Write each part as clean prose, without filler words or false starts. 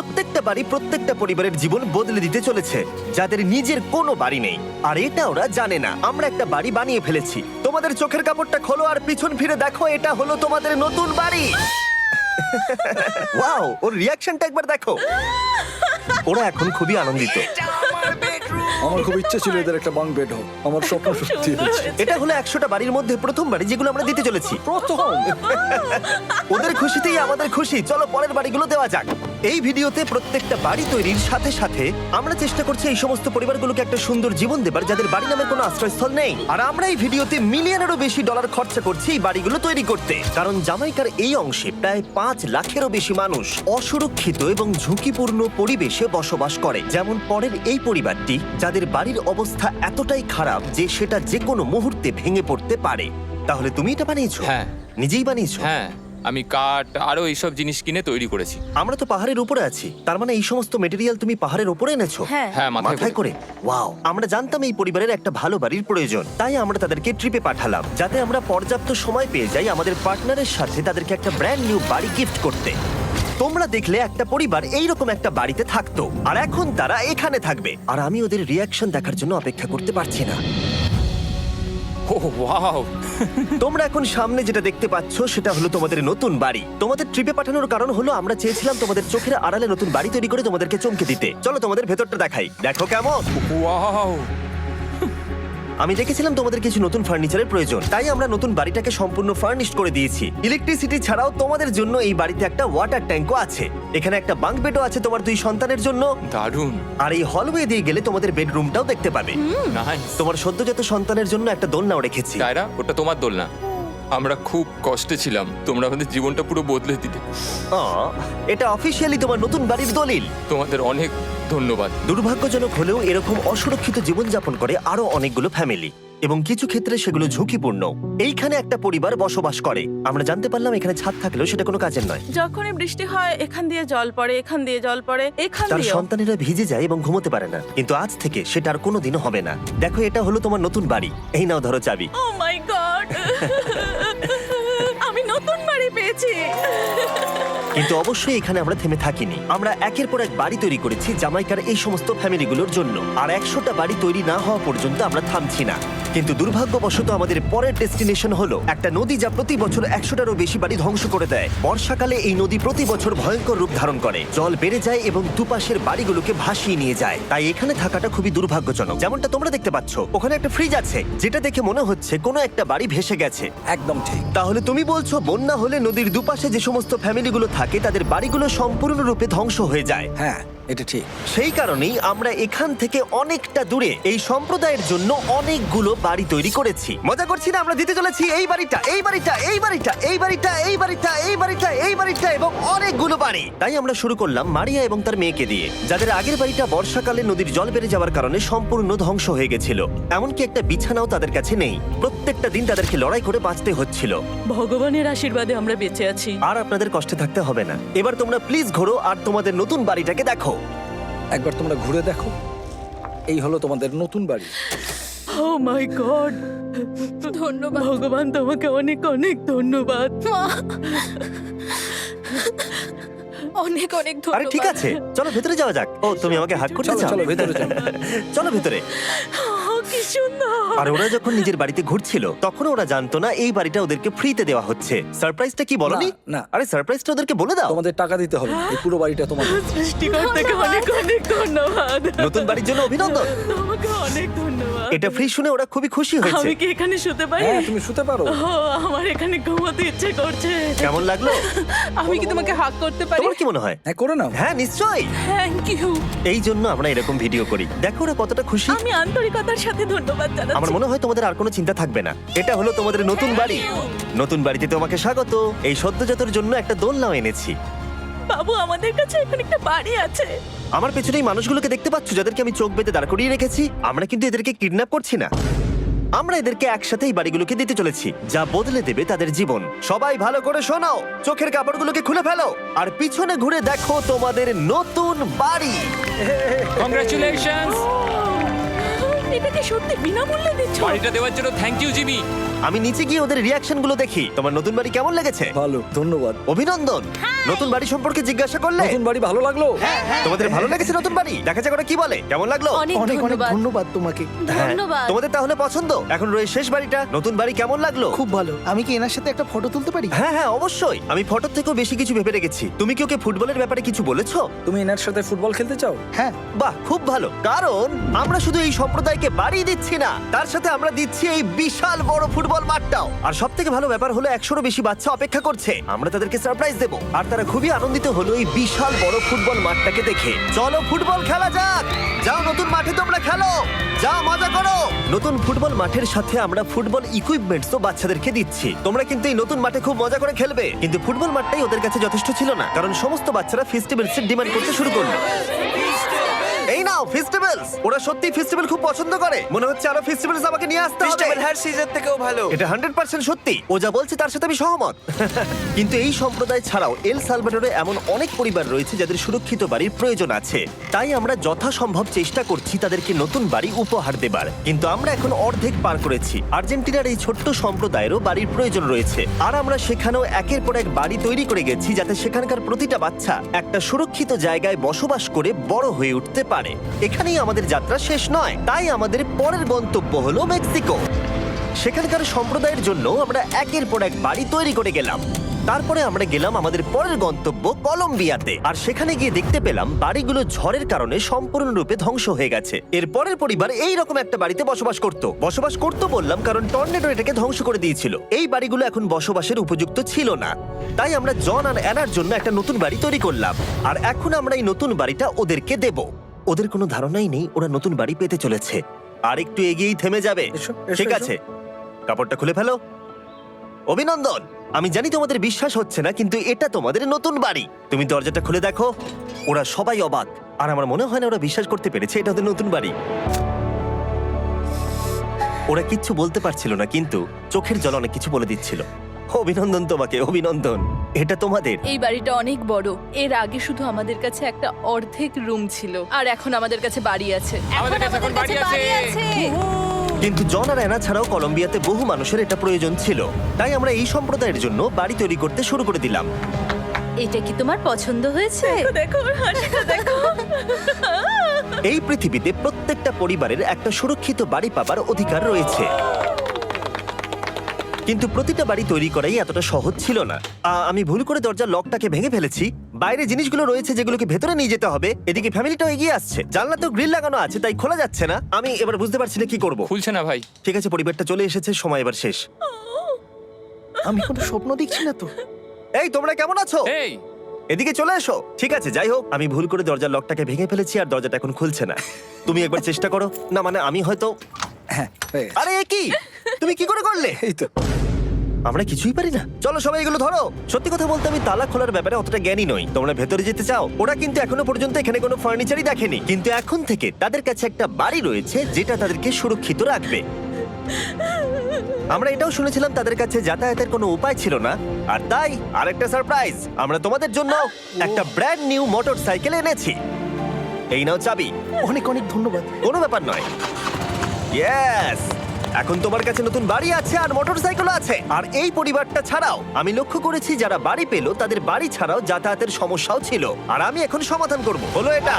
প্রত্যেকটা বাড়ি প্রত্যেকটা পরিবারের জীবন বদলে দিতে চলেছে, যাদের নিজের কোনো বাড়ি নেই। আর এটা ওরা জানে না। আমরা একটা বাড়ি বানিয়ে ফেলেছি। তোমাদের চোখের কাপড়টা খোলো আর পিছন ফিরে দেখো, এটা হলো তোমাদের নতুন বাড়ি। ওয়াও, ওর রিয়াকশনটা একবার দেখো। ওরা এখন খুবই আনন্দিত। আমার খুব ইচ্ছে ছিল এদের একটা বাঙ্ক বেড হোক। আমার স্বপ্ন সত্যি হয়েছে। এটা হলো 100টা বাড়ির মধ্যে প্রথম বাড়ি যেগুলো আমরা দিতে চলেছি। প্রথম ওদের খুশিতেই আমাদের খুশি। চলো পরের বাড়িগুলো দেওয়া যাক। এই ভিডিওতে প্রত্যেকটা বাড়ি তৈরির সাথে সাথে আমরা চেষ্টা করছি এই সমস্ত পরিবারগুলোকে একটা সুন্দর জীবন দেবার যাদের বাড়ি নামের কোনো আশ্রয়স্থল নেই। আর আমরা এই ভিডিওতে মিলিয়নেরও বেশি ডলার খরচা করছি এই বাড়িগুলো তৈরি করতে, কারণ জামাইকার এই অংশে প্রায় 5 লাখেরও বেশি মানুষ অসুরক্ষিত এবং ঝুঁকিপূর্ণ পরিবেশে বসবাস করে। যেমন পরের এই পরিবারটি, যাদের বাড়ির অবস্থা এতটাই খারাপ যে সেটা যে কোনো মুহূর্তে ভেঙে পড়তে পারে। তাহলে তুমি এটা বানিয়েছো? হ্যাঁ। নিজেই বানিয়েছো? হ্যাঁ, আমি কাঠ আরো এইসব জিনিস কিনে তৈরি করেছি। আমরা তো পাহাড়ের উপরে আছি, তার মানে এই সমস্ত মেটেরিয়াল তুমি পাহাড়ের উপরে এনেছো? হ্যাঁ। হ্যাঁ, মাথায় করে। ওয়াও, আমরা জানতাম এই পরিবারের একটা ভালো বাড়ির প্রয়োজন, তাই আমরা তাদেরকে ট্রিপে পাঠালাম যাতে আমরা পর্যাপ্ত সময় পেয়ে যাই আমাদের পার্টনারের সাথে তাদেরকে একটা ব্র্যান্ড নিউ বাড়ি গিফট করতে। তোমরা দেখলে একটা পরিবার এইরকম একটা বাড়িতে থাকতো, আর এখন তারা এখানে থাকবে। আর আমি ওদের রিয়াকশন দেখার জন্য অপেক্ষা করতে পারছি না। ও ওয়াও, তোমরা এখন সামনে যেটা দেখতে পাচ্ছ সেটা হলো তোমাদের নতুন বাড়ি। তোমাদের ট্রিপে পাঠানোর কারণ হলো আমরা চেয়েছিলাম তোমাদের চোখের আড়ালে নতুন বাড়ি তৈরি করে তোমাদেরকে চমকে দিতে। চলো তোমাদের ভেতরটা দেখাই, দেখো কেমন। ওয়াও। আমি দেখেছিলাম তোমাদের কিছু নতুন ফার্নিচারের প্রয়োজন, তাই আমরা নতুন বাড়িটাকে সম্পূর্ণ ফার্নিশড করে দিয়েছি। ইলেকট্রিসিটি ছাড়াও তোমাদের জন্য এই বাড়িতে একটা ওয়াটার ট্যাঙ্কও আছে। এখানে একটা বাঙ্ক বেডও আছে তোমার 2 সন্তানের জন্য। দারুণ। আর এই হলওয়ে দিয়ে গেলে তোমাদের বেডরুমটাও দেখতে পাবে। নাইস। তোমার সদ্যজাত সন্তানের জন্য একটা দোলনাও রেখেছি। টায়রা, ওটা তোমার দোলনা। আমরা খুব কষ্টে ছিলাম, তোমরা আমাদের জীবনটা পুরো বদলে দিতে। এটা অফিসিয়ালি তোমার নতুন বাড়ির দলিল। তোমাদের অনেক ধন্যবাদ। দুর্ভাগ্যজনক হলেও এরকম অসুরক্ষিত জীবনযাপন করে আরো অনেকগুলো ফ্যামিলি, এবং কিছু ক্ষেত্রে সেগুলো ঝুঁকিপূর্ণ। এইখানে একটা পরিবার বসবাস করে। আমরা জানতে পারলাম এখানে ছাদ থাকলেও সেটা কোনো কাজের নয়। যখনই বৃষ্টি হয় এখান দিয়ে জল পড়ে, এখান দিয়ে জল পড়ে, এখান তার দিয়ে। সন্তানেরা ভিজে যায় এবং ঘুমোতে পারে না, কিন্তু আজ থেকে সেটা আর কোনোদিনও হবে না। দেখো, এটা হলো তোমার নতুন বাড়ি। এই নাও, ধরো চাবি। ও মাই গড, আমি নতুন বাড়ি পেয়েছি। কিন্তু অবশ্যই এখানে আমরা থেমে থাকিনি। আমরা একের পর এক বাড়ি তৈরি করেছি জামাইকার এই সমস্ত ফ্যামিলিগুলোর জন্য, আর 100টা বাড়ি তৈরি না হওয়া পর্যন্ত আমরা থামছি না। কিন্তু দুর্ভাগ্যবশত আমাদের পরের ডেস্টিনেশন হলো একটা নদী যা প্রতি বছর 100টারও বেশি বাড়ি ধ্বংস করে দেয়। বর্ষাকালে এই নদী প্রতি বছর ভয়ঙ্কর রূপ ধারণ করে, জল বেড়ে যায় এবং দুপাশের বাড়িগুলোকে ভাসিয়ে নিয়ে যায়। তাই এখানে থাকাটা খুবই দুর্ভাগ্যজনক। যেমনটা তোমরা দেখতে পাচ্ছ, ওখানে একটা ফ্রিজ আছে যেটা দেখে মনে হচ্ছে কোনো একটা বাড়ি ভেসে গেছে। একদম ঠিক। তাহলে তুমি বলছো বন্যা হলে নদীর দুপাশে যে সমস্ত ফ্যামিলিগুলো থাকে তাদের বাড়িগুলো সম্পূর্ণরূপে ধ্বংস হয়ে যায়। হ্যাঁ, এটা ঠিক। সেই কারণেই আমরা এখান থেকে অনেকটা দূরে এই সম্প্রদায়ের জন্য অনেকগুলো বাড়ি তৈরি করেছি। মজা করছি না, আমরা দিতে চলেছি এই বাড়িটা, এই বাড়িটা, এই বাড়িটা, এই বাড়িটা, এই বাড়িটা, এই বাড়িটা, এই বাড়িটা এবং অনেকগুলো বাড়ি। তাই আমরা শুরু করলাম মারিয়া এবং তার মেয়েকে দিয়ে, যাদের আগের বাড়িটা বর্ষাকালে নদীর জল বেড়ে যাওয়ার কারণে সম্পূর্ণ ধ্বংস হয়ে গেছিল। এমনকি একটা বিছানাও তাদের কাছে নেই। প্রত্যেকটা দিন তাদেরকে লড়াই করে বাঁচতে হচ্ছিল। ভগবানের আশীর্বাদে আমরা বেঁচে আছি। আর আপনাদের কষ্টে থাকতে হবে না। এবার তোমরা প্লিজ ঘোরো আর তোমাদের নতুন বাড়িটাকে দেখো। একবার তোমরা ঘুরে দেখো, এই হলো তোমাদের নতুন বাড়ি। ও মাই গড, ধন্যবাদ ভগবান, তোমাকে অনেক অনেক ধন্যবাদ। অনেক অনেক আরে ধন্যবাদ। ঠিক আছে, চলো ভেতরে যাওয়া যাক। ও, তুমি আমাকে হাত করতে চলো চাও? চলো ভেতরে চলো। চলো ভেতরে। ও, কি সুন্দর। আর ওরা যখন নিজের বাড়িতে ঘুরছিল তখন ওরা জানতো না এই বাড়িটা ওদেরকে ফ্রিতে দেওয়া হচ্ছে। সারপ্রাইজটা কি বলনি? না, না। আরে সারপ্রাইজটা ওদেরকে বলে দাও। তোমাদের টাকা দিতে হবে, এই পুরো বাড়িটা তোমাদের। সৃষ্টিকর্তাকে অনেক অনেক ধন্যবাদ। নতুন বাড়ির জন্য অভিনন্দন। তোমাকে অনেক ধন্যবাদ। এটা ফ্রি শুনে ওরা খুবই খুশি হয়েছে। আমি কি এখানে শুতে পারি? হ্যাঁ, তুমি শুতে পারো। ও, আমার এখানে ঘুমাতে ইচ্ছে করছে। কেমন লাগলো? আমি কি তোমাকে হাগ করতে পারি? তোমার কি মনে হয়? হ্যাঁ, করে নাও। হ্যাঁ, নিশ্চয়ই। Thank you. এই জন্য আমরা এরকম ভিডিও করি। দেখো ওরা কতটা খুশি। আমি আন্তরিকতার সাথে ধন্যবাদ জানাচ্ছি। আমার মনে হয় তোমাদের আর কোনো চিন্তা থাকবে না। এটা হলো তোমাদের নতুন বাড়ি। নতুন বাড়িতে তোমাকে স্বাগত। এই সদ্যজাতর জন্য একটা দোলনাও এনেছি। বাবু, আমাদের কাছে এখন একটা বাড়ি আছে। আমার পেছনে এই মানুষগুলোকে দেখতে পাচ্ছ যাদেরকে আমি চোখ বেঁধে দাঁড় করিয়ে রেখেছি? আমরা কিন্তু এদেরকে কিডন্যাপ করছি না। আমরা এদেরকে একসাথে এই বাড়িগুলোকে দিতে চলেছি, যা বদলে দেবে তাদের জীবন। সবাই ভালো করে শোনাও, চোখের কাপড়গুলোকে খুলে ফেলো আর পিছনে ঘুরে দেখো তোমাদের নতুন বাড়ি। কংগ্রাচুলেশনস। এটা কি সত্যি বিনামূল্যে দিচ্ছ? বাড়িটা দেওয়ার জন্য থ্যাংক ইউ জিমি। আমি নিচে গিয়ে ওদের রিয়াকশন গুলো দেখি। তোমার নতুন বাড়ি কেমন লেগেছে? ভালো, ধন্যবাদ। অভিনন্দন। নতুন বাড়ি সম্পর্কে জিজ্ঞাসা করলে? নতুন বাড়ি ভালো লাগলো? তোমাদের ভালো লেগেছে নতুন বাড়ি? দেখা যাক ওরা কি বলে। কেমন লাগলো? অনেক অনেক অনেক ধন্যবাদ। ধন্যবাদ তোমাকে। হ্যাঁ, ধন্যবাদ। তোমাদের তাহলে পছন্দ। এখন রয়েছে শেষ বাড়িটা। নতুন বাড়ি কেমন লাগলো? খুব ভালো। আমি কি এনার সাথে একটা ফটো তুলতে পারি? হ্যাঁ হ্যাঁ অবশ্যই। আমি ফটোর থেকেও বেশি কিছু ভেবে রেখেছি। তুমি কি ওকে ফুটবলের ব্যাপারে কিছু বলেছো? তুমি এনার সাথে ফুটবল খেলতে চাও? হ্যাঁ। বাহ, খুব ভালো। কারণ আমরা শুধু এই সম্প্রদায়কে বাড়ি দিচ্ছি না, তার সাথে আমরা দিচ্ছি এই বিশাল বড় ফুটবল মাঠটাও। আর সব থেকে ভালো ব্যাপার হলো 100-রও বেশি বাচ্চা অপেক্ষা করছে। আমরা তাদেরকে সারপ্রাইজ দেবো, আর তারা খুবই আনন্দিত হলো এই বিশাল বড় ফুটবল মাঠটাকে দেখে। চলো ফুটবল খেলা যাক। যাও নতুন মাঠে তোমরা খেলো, যাও মজা করো। নতুন ফুটবল মাঠের সাথে আমরা ফুটবল ইকুইপমেন্টসও বাচ্চাদেরকে দিচ্ছি। তোমরা কিন্তু এই নতুন মাঠে খুব মজা করে খেলবে। কিন্তু ফুটবল মাঠটাই ওদের কাছে যথেষ্ট ছিল না, কারণ সমস্ত বাচ্চারা ফেস্টিভ্যালস এর ডিমান্ড করতে শুরু করলো। এই নাও ফেস্টিভ্যালস। ওরা সত্যি ফেস্টিভ্যাল খুব পছন্দ করে। মনে হচ্ছে আরো ফেস্টিভ্যালস আমাকে নিয়ে আসতে হবে। হার সিজন থেকেও ভালো। এটা 100% সত্যি। ও যা বলছে তার সাথে আমি সহমত। কিন্তু এই সম্প্রদায় ছাড়াও এল সালভাডোরে এমন অনেক পরিবার রয়েছে যাদের সুরক্ষিত বাড়ির প্রয়োজন আছে। তাই আমরা যথাসম্ভব চেষ্টা করছি তাদেরকে নতুন বাড়ি উপহার দেবার। কিন্তু আমরা এখন অর্ধেক পার করেছি। আর্জেন্টিনার এই ছোট্ট সম্প্রদায়েরও বাড়ির প্রয়োজন রয়েছে, আর আমরা সেখানেও একের পর এক বাড়ি তৈরি করে গেছি যাতে সেখানকার প্রতিটা বাচ্চা একটা সুরক্ষিত জায়গায় বসবাস করে বড় হয়ে উঠতে পারে। এখানেই আমাদের যাত্রা শেষ নয়, তাই আমাদের পরের গন্তব্য হলো মেক্সিকো। সেখানকার সম্প্রদায়ের জন্য আমরা একের পর এক বাড়ি তৈরি করে গেলাম। তারপরে আমরা গেলাম আমাদের পরের গন্তব্য কলম্বিয়াতে, আর সেখানে গিয়ে দেখতে পেলাম বাড়িগুলো ঝড়ের কারণে সম্পূর্ণরূপে ধ্বংস হয়ে গেছে। এর পরের পরিবার এই রকম একটা বাড়িতে বসবাস করতো বললাম কারণ টর্নেডো এটাকে ধ্বংস করে দিয়েছিল। এই বাড়িগুলো এখন বসবাসের উপযুক্ত ছিল না, তাই আমরা জন আর অ্যানার জন্য একটা নতুন বাড়ি তৈরি করলাম। আর এখন আমরা এই নতুন বাড়িটা ওদেরকে দেব। ওদের কোনো ধারণাই নেই ওরা নতুন বাড়ি পেতে চলেছে। আর একটু এগিয়েই থেমে যাবে। এসো, এসো, ঠিক এসো। আছে, কাপড়টা খুলে ফেলো। অভিনন্দন। আমি জানি তোমাদের বিশ্বাস হচ্ছে না, কিন্তু এটা তোমাদের নতুন বাড়ি। তুমি দরজাটা খুলে দেখো। ওরা সবাই অবাক, আর আমার মনে হয় না ওরা বিশ্বাস করতে পেরেছে এটা ওদের নতুন বাড়ি। ওরা কিচ্ছু বলতে পারছিল না, কিন্তু চোখের জল অনেক কিছু বলে দিচ্ছিল। অভিনন্দন তোমাকে, অভিনন্দন। এটা তোমাদের। এই বাড়িটা অনেক বড়। এর আগে শুধু আমাদের কাছে একটা অর্ধেক রুম ছিল, আর এখন আমাদের কাছে বাড়ি আছে। আমাদের কাছে এখন বাড়ি আছে। কিন্তু জন আর অ্যানা ছাড়াও কলম্বিয়াতে বহু মানুষের এটা প্রয়োজন ছিল, তাই আমরা এই সম্প্রদায়ের জন্য বাড়ি তৈরি করতে শুরু করে দিলাম। এটা কি তোমার পছন্দ হয়েছে? দেখো ওর হাসিটা দেখো। এই পৃথিবীতে প্রত্যেকটা পরিবারের একটা সুরক্ষিত বাড়ি পাবার অধিকার রয়েছে, কিন্তু প্রতিটা বাড়ি তৈরি করাই এতটা সহজ ছিল না। আমি ভুল করে দরজার লকটাকে ভেঙে ফেলেছি। বাইরে জিনিসগুলো রয়েছে যেগুলোকে ভেতরে নিয়ে যেতে হবে। এদিকে ফ্যামিলিটাও এগিয়ে আসছে। জানলাতেও গ্রিল লাগানো আছে, তাই খোলা যাচ্ছে না। আমি এবার বুঝতে পারছি না কি করব। খুলছে না ভাই। ঠিক আছে, পরিবারটা চলে এসেছে, সময় এবার শেষ। আমি কোনো স্বপ্ন দেখছি না তো। এই তোমরা কেমন আছো? এই এদিকে চলে এসো। ঠিক আছে, যাই হোক, আমি ভুল করে দরজার লকটাকে ভেঙে ফেলেছি আর দরজাটা এখন খুলছে না। তুমি একবার চেষ্টা করো না, মানে আমি হয়তো। হ্যাঁ, হয়ে গেছে। আরে এ কি, তুমি কি করে করলে? এই তো। আমরা কিছুই পারি না। চলো সবাই এগুলো ধরো। সত্যি কথা বলতে আমি তালা খোলার ব্যাপারে অতটা জ্ঞানী নই। তোমরা ভেতরে যেতে চাও? ওরা কিন্তু এখনো পর্যন্ত এখানে কোনো ফার্নিচারই দেখেনি, কিন্তু এখন থেকে তাদের কাছে একটা বাড়ি রয়েছে যেটা তাদেরকে সুরক্ষিত রাখবে। আমরা এটাও শুনেছিলাম তাদের কাছে যাতায়াতের কোনো উপায় ছিল না, আর তাই আরেকটা সারপ্রাইজ, আমরা তোমাদের জন্য একটা ব্র্যান্ড নিউ মোটরসাইকেল এনেছি। এই নাও চাবি। অনেক অনেক ধন্যবাদ। কোনো ব্যাপার নয়। ইয়েস, এখন তোমার কাছে নতুন বাড়ি আছে আর মোটরসাইকেল আছে। আর এই পরিবারটা ছাড়াও আমি লক্ষ্য করেছি যারা বাড়ি পেল তাদের বাড়ি ছাড়াও যাতায়াতের সমস্যাও ছিল, আর আমি এখন সমাধান করব। হলো এটা,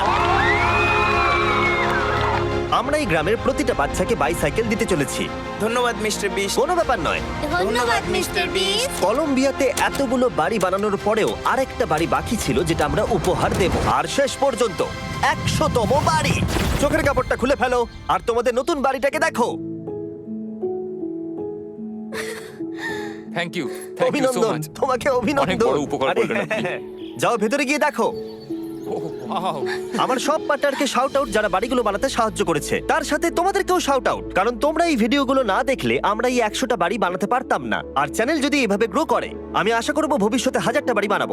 আমরা এই গ্রামের প্রতিটা বাচ্চাকে বাইসাইকেল দিতে চলেছি। ধন্যবাদ মিস্টার বিশ। কোনো ব্যাপার নয়। ধন্যবাদ মিস্টার বিস্ট। কলম্বিয়াতে এতগুলো বাড়ি বানানোর পরেও আরেকটা বাড়ি বাকি ছিল যেটা আমরা উপহার দেব। আর শেষ পর্যন্ত 100তম বাড়ি। চোখের কাপড়টা খুলে ফেলো আর তোমাদের নতুন বাড়িটাকে দেখো। Thank you, thank you so অভিনন্দন, মাচ। তোমাকে অনেক অভিনন্দন। বড় উপকার আরে করলেন আপনি। হ্যাঁ, যাও ভেতরে গিয়ে দেখো। ওয়াও, আমার সব পার্টনারকে শাউট আউট যারা বাড়িগুলো বানাতে সাহায্য করেছে। তার সাথে তোমাদেরকেও শাউট আউট, কারণ তোমরা এই ভিডিওগুলো না দেখলে আমরা এই 100টা বাড়ি বানাতে পারতাম না। আর চ্যানেল যদি এভাবে গ্রো করে, আমি আশা করব ভবিষ্যতে 1000টা বাড়ি বানাবো।